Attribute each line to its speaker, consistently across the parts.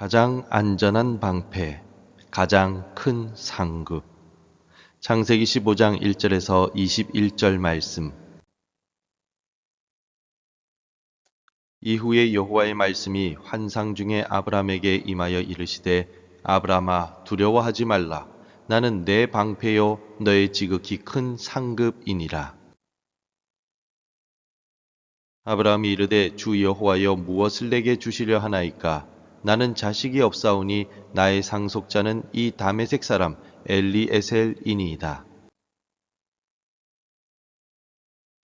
Speaker 1: 가장 안전한 방패, 가장 큰 상급. 창세기 15장 1절에서 21절 말씀. 이후에 여호와의 말씀이 환상 중에 아브람에게 임하여 이르시되 아브람아 두려워하지 말라. 나는 내 방패요 너의 지극히 큰 상급이니라. 아브라함이 이르되 주 여호와여 무엇을 내게 주시려 하나이까? 나는 자식이 없사오니 나의 상속자는 이 다메섹 사람 엘리에셀이니이다.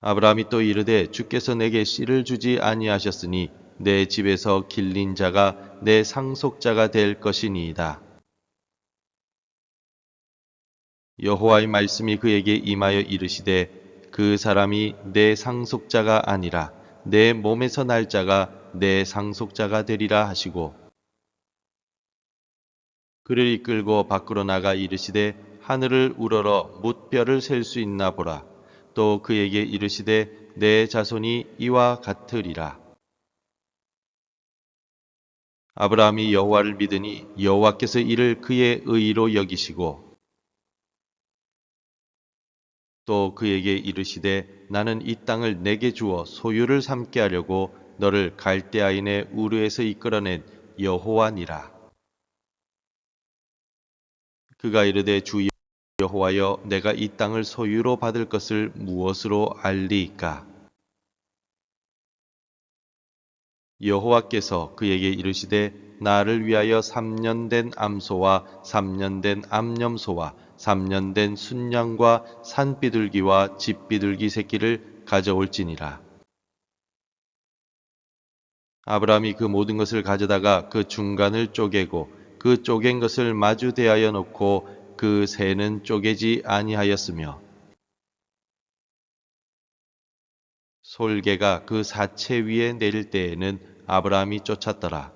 Speaker 1: 아브라함이 또 이르되 주께서 내게 씨를 주지 아니하셨으니 내 집에서 길린 자가 내 상속자가 될 것이니이다. 여호와의 말씀이 그에게 임하여 이르시되 그 사람이 내 상속자가 아니라 내 몸에서 날 자가 내 상속자가 되리라 하시고 그를 이끌고 밖으로 나가 이르시되 하늘을 우러러 뭇별을 셀 수 있나 보라. 또 그에게 이르시되 내 자손이 이와 같으리라. 아브라함이 여호와를 믿으니 여호와께서 이를 그의 의로 여기시고 또 그에게 이르시되 나는 이 땅을 내게 주어 소유를 삼게 하려고 너를 갈대아인의 우르에서 이끌어낸 여호와니라. 그가 이르되 주 여호와여 내가 이 땅을 소유로 받을 것을 무엇으로 알리이까? 여호와께서 그에게 이르시되 나를 위하여 3년 된 암소와 3년 된 암염소와 3년 된 순양과 산비둘기와 집비둘기 새끼를 가져올지니라. 아브라함이 그 모든 것을 가져다가 그 중간을 쪼개고 그 쪼갠 것을 마주 대하여 놓고 그 새는 쪼개지 아니하였으며 솔개가 그 사체 위에 내릴 때에는 아브라함이 쫓았더라.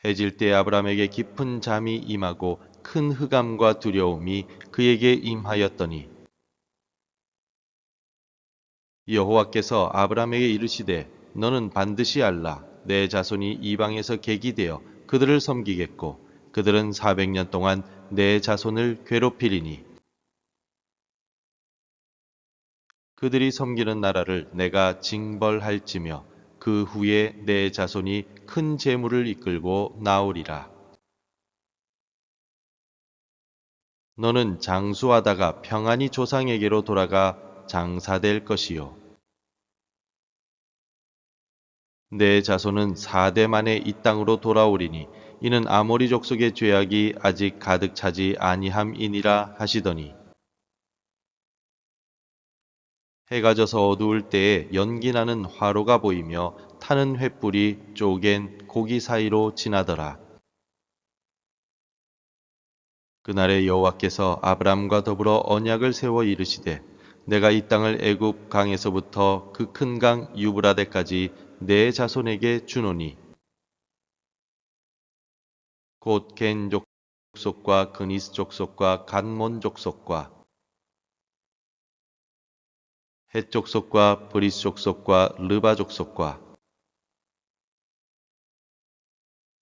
Speaker 1: 해질 때 아브라함에게 깊은 잠이 임하고 큰 흑암과 두려움이 그에게 임하였더니 여호와께서 아브라함에게 이르시되 너는 반드시 알라. 내 자손이 이방에서 객이 되어 그들을 섬기겠고 그들은 400년 동안 내 자손을 괴롭히리니 그들이 섬기는 나라를 내가 징벌할지며 그 후에 내 자손이 큰 재물을 이끌고 나오리라. 너는 장수하다가 평안히 조상에게로 돌아가 장사될 것이요. 내 자손은 4대 만에 이 땅으로 돌아오리니 이는 아모리 족속의 죄악이 아직 가득 차지 아니함이니라 하시더니 해가 져서 어두울 때에 연기 나는 화로가 보이며 타는 횃불이 쪼갠 고기 사이로 지나더라. 그날에 여호와께서 아브람과 더불어 언약을 세워 이르시되 내가 이 땅을 애굽 강에서부터 그 큰 강 유브라데까지 내 자손에게 주노니 곧 겐 족속과 그니스 족속과 간몬 족속과 헷 족속과 브리스 족속과 르바 족속과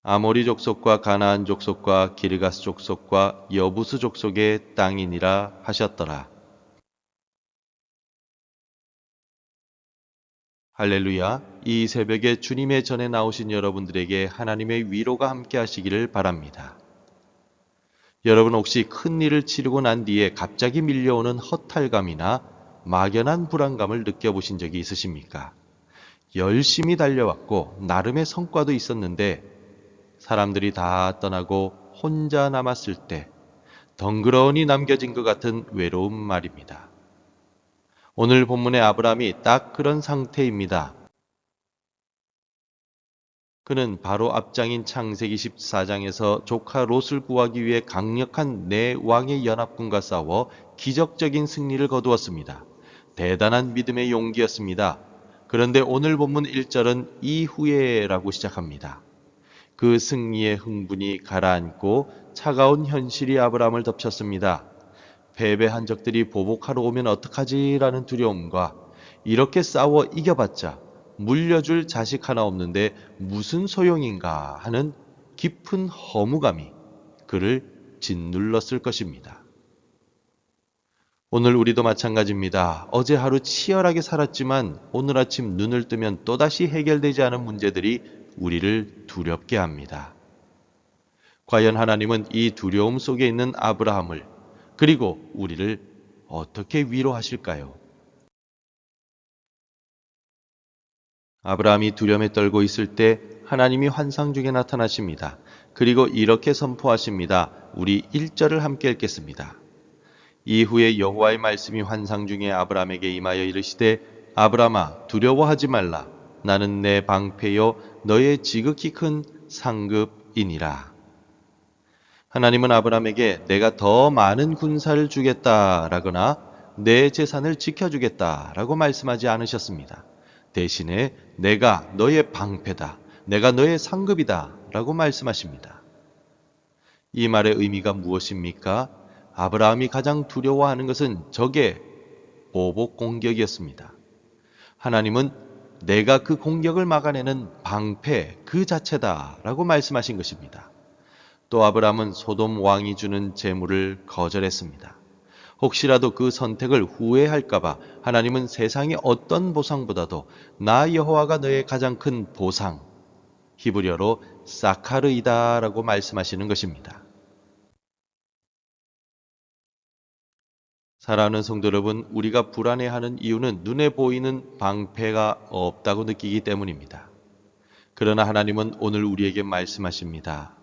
Speaker 1: 아모리 족속과 가나안 족속과 기르가스 족속과 여부스 족속의 땅이니라 하셨더라. 할렐루야. 이 새벽에 주님의 전에 나오신 여러분들에게 하나님의 위로가 함께 하시기를 바랍니다. 여러분 혹시 큰 일을 치르고 난 뒤에 갑자기 밀려오는 허탈감이나 막연한 불안감을 느껴보신 적이 있으십니까? 열심히 달려왔고 나름의 성과도 있었는데 사람들이 다 떠나고 혼자 남았을 때 덩그러니 남겨진 것 같은 외로움 말입니다. 오늘 본문의 아브라함이 딱 그런 상태입니다. 그는 바로 앞장인 창세기 14장에서 조카 롯을 구하기 위해 강력한 네 왕의 연합군과 싸워 기적적인 승리를 거두었습니다. 대단한 믿음의 용기였습니다. 그런데 오늘 본문 1절은 이후에라고 시작합니다. 그 승리의 흥분이 가라앉고 차가운 현실이 아브라함을 덮쳤습니다. 패배한 적들이 보복하러 오면 어떡하지라는 두려움과 이렇게 싸워 이겨봤자 물려줄 자식 하나 없는데 무슨 소용인가 하는 깊은 허무감이 그를 짓눌렀을 것입니다. 오늘 우리도 마찬가지입니다. 어제 하루 치열하게 살았지만 오늘 아침 눈을 뜨면 또다시 해결되지 않은 문제들이 우리를 두렵게 합니다. 과연 하나님은 이 두려움 속에 있는 아브라함을 그리고 우리를 어떻게 위로하실까요? 아브라함이 두려움에 떨고 있을 때 하나님이 환상 중에 나타나십니다. 그리고 이렇게 선포하십니다. 우리 1절을 함께 읽겠습니다. 이후에 여호와의 말씀이 환상 중에 아브라함에게 임하여 이르시되 아브라함아 두려워하지 말라. 나는 내 방패요 너의 지극히 큰 상급이니라. 하나님은 아브라함에게 내가 더 많은 군사를 주겠다라거나 내 재산을 지켜주겠다라고 말씀하지 않으셨습니다. 대신에 내가 너의 방패다. 내가 너의 상급이다. 라고 말씀하십니다. 이 말의 의미가 무엇입니까? 아브라함이 가장 두려워하는 것은 적의 보복 공격이었습니다. 하나님은 내가 그 공격을 막아내는 방패 그 자체다 라고 말씀하신 것입니다. 또 아브라함은 소돔 왕이 주는 재물을 거절했습니다. 혹시라도 그 선택을 후회할까봐 하나님은 세상의 어떤 보상보다도 나 여호와가 너의 가장 큰 보상, 히브리어로 사카르이다라고 말씀하시는 것입니다. 사랑하는 성도 여러분, 우리가 불안해하는 이유는 눈에 보이는 방패가 없다고 느끼기 때문입니다. 그러나 하나님은 오늘 우리에게 말씀하십니다.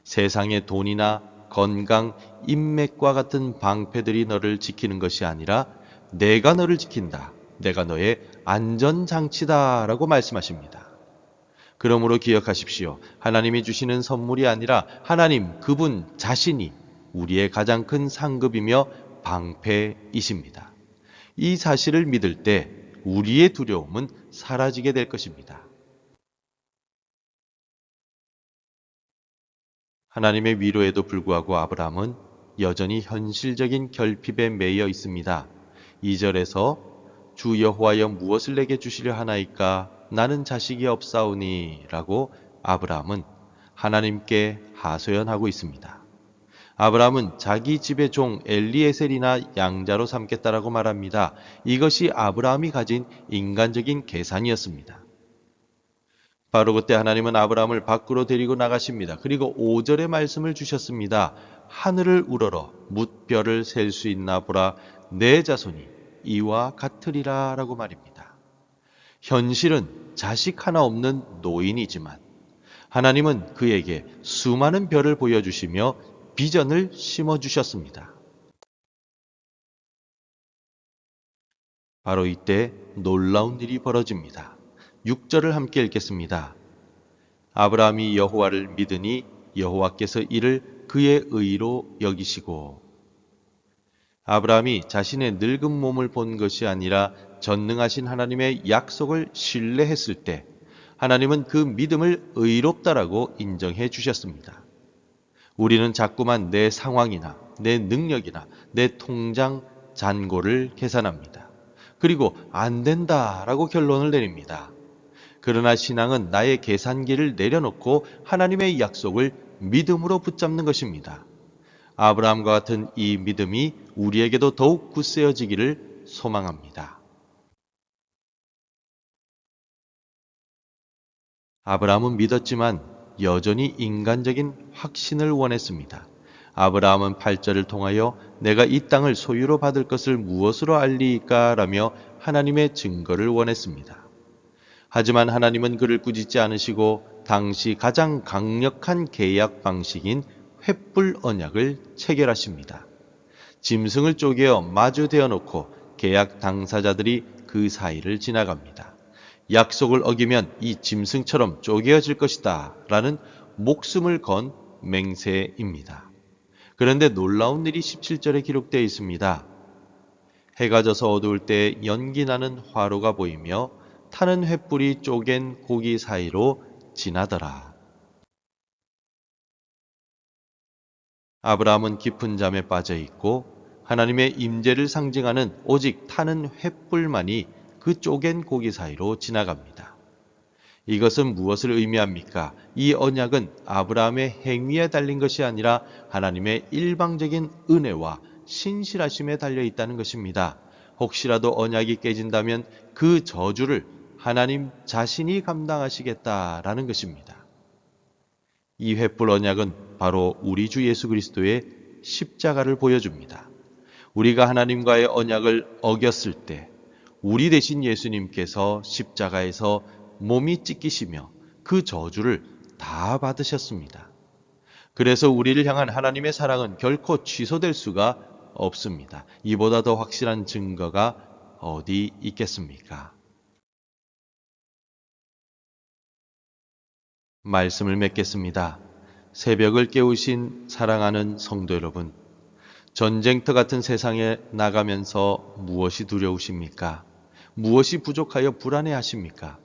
Speaker 1: 세상의 돈이나 건강, 인맥과 같은 방패들이 너를 지키는 것이 아니라 내가 너를 지킨다. 내가 너의 안전장치다. 라고 말씀하십니다. 그러므로 기억하십시오. 하나님이 주시는 선물이 아니라 하나님 그분 자신이 우리의 가장 큰 상급이며 방패이십니다. 이 사실을 믿을 때 우리의 두려움은 사라지게 될 것입니다. 하나님의 위로에도 불구하고 아브라함은 여전히 현실적인 결핍에 매여 있습니다. 2절에서 주 여호와여 무엇을 내게 주시려 하나이까 나는 자식이 없사오니 라고 아브라함은 하나님께 하소연하고 있습니다. 아브라함은 자기 집의 종 엘리에셀이나 양자로 삼겠다라고 말합니다. 이것이 아브라함이 가진 인간적인 계산이었습니다. 바로 그때 하나님은 아브라함을 밖으로 데리고 나가십니다. 그리고 5절의 말씀을 주셨습니다. 하늘을 우러러 뭇별을 셀 수 있나 보라 내 자손이 이와 같으리라 라고 말입니다. 현실은 자식 하나 없는 노인이지만 하나님은 그에게 수많은 별을 보여주시며 비전을 심어주셨습니다. 바로 이때 놀라운 일이 벌어집니다. 6절을 함께 읽겠습니다. 아브라함이 여호와를 믿으니 여호와께서 이를 그의 의로 여기시고 아브라함이 자신의 늙은 몸을 본 것이 아니라 전능하신 하나님의 약속을 신뢰했을 때 하나님은 그 믿음을 의롭다라고 인정해 주셨습니다. 우리는 자꾸만 내 상황이나 내 능력이나 내 통장 잔고를 계산합니다. 그리고 안 된다라고 결론을 내립니다. 그러나 신앙은 나의 계산기를 내려놓고 하나님의 약속을 믿음으로 붙잡는 것입니다. 아브라함과 같은 이 믿음이 우리에게도 더욱 굳세어지기를 소망합니다. 아브라함은 믿었지만 여전히 인간적인 확신을 원했습니다. 아브라함은 8절을 통하여 내가 이 땅을 소유로 받을 것을 무엇으로 알리이까 라며 하나님의 증거를 원했습니다. 하지만 하나님은 그를 꾸짖지 않으시고 당시 가장 강력한 계약 방식인 횃불 언약을 체결하십니다. 짐승을 쪼개어 마주 대어놓고 계약 당사자들이 그 사이를 지나갑니다. 약속을 어기면 이 짐승처럼 쪼개어질 것이다 라는 목숨을 건 맹세입니다. 그런데 놀라운 일이 17절에 기록되어 있습니다. 해가 져서 어두울 때 연기 나는 화로가 보이며 타는 횃불이 쪼갠 고기 사이로 지나더라. 아브라함은 깊은 잠에 빠져 있고 하나님의 임재를 상징하는 오직 타는 횃불만이 그 쪼갠 고기 사이로 지나갑니다. 이것은 무엇을 의미합니까? 이 언약은 아브라함의 행위에 달린 것이 아니라 하나님의 일방적인 은혜와 신실하심에 달려 있다는 것입니다. 혹시라도 언약이 깨진다면 그 저주를 하나님 자신이 감당하시겠다라는 것입니다. 이 횃불 언약은 바로 우리 주 예수 그리스도의 십자가를 보여줍니다. 우리가 하나님과의 언약을 어겼을 때 우리 대신 예수님께서 십자가에서 몸이 찢기시며 그 저주를 다 받으셨습니다. 그래서 우리를 향한 하나님의 사랑은 결코 취소될 수가 없습니다. 이보다 더 확실한 증거가 어디 있겠습니까? 말씀을 맺겠습니다. 새벽을 깨우신 사랑하는 성도 여러분, 전쟁터 같은 세상에 나가면서 무엇이 두려우십니까? 무엇이 부족하여 불안해하십니까?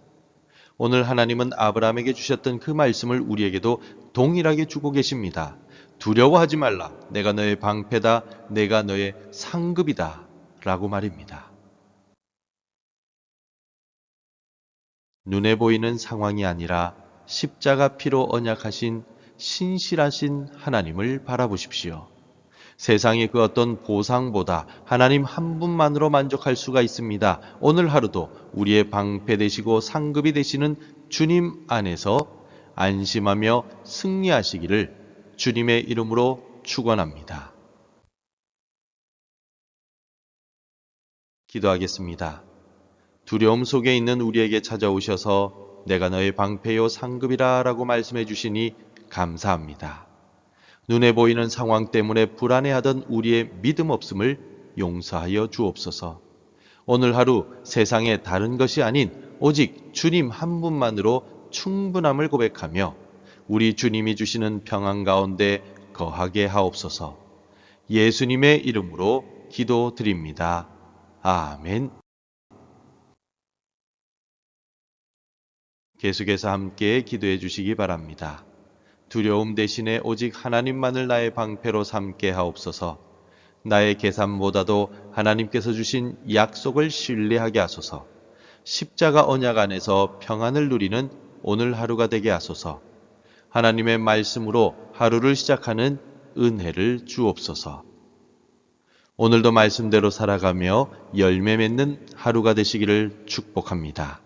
Speaker 1: 오늘 하나님은 아브라함에게 주셨던 그 말씀을 우리에게도 동일하게 주고 계십니다. 두려워하지 말라. 내가 너의 방패다. 내가 너의 상급이다. 라고 말입니다. 눈에 보이는 상황이 아니라 십자가 피로 언약하신 신실하신 하나님을 바라보십시오. 세상의 그 어떤 보상보다 하나님 한 분만으로 만족할 수가 있습니다. 오늘 하루도 우리의 방패 되시고 상급이 되시는 주님 안에서 안심하며 승리하시기를 주님의 이름으로 축원합니다. 기도하겠습니다. 두려움 속에 있는 우리에게 찾아오셔서 내가 너의 방패요 상급이라 라고 말씀해 주시니 감사합니다. 눈에 보이는 상황 때문에 불안해하던 우리의 믿음 없음을 용서하여 주옵소서. 오늘 하루 세상에 다른 것이 아닌 오직 주님 한 분만으로 충분함을 고백하며 우리 주님이 주시는 평안 가운데 거하게 하옵소서. 예수님의 이름으로 기도드립니다. 아멘. 계속해서 함께 기도해 주시기 바랍니다. 두려움 대신에 오직 하나님만을 나의 방패로 삼게 하옵소서. 나의 계산보다도 하나님께서 주신 약속을 신뢰하게 하소서. 십자가 언약 안에서 평안을 누리는 오늘 하루가 되게 하소서. 하나님의 말씀으로 하루를 시작하는 은혜를 주옵소서. 오늘도 말씀대로 살아가며 열매 맺는 하루가 되시기를 축복합니다.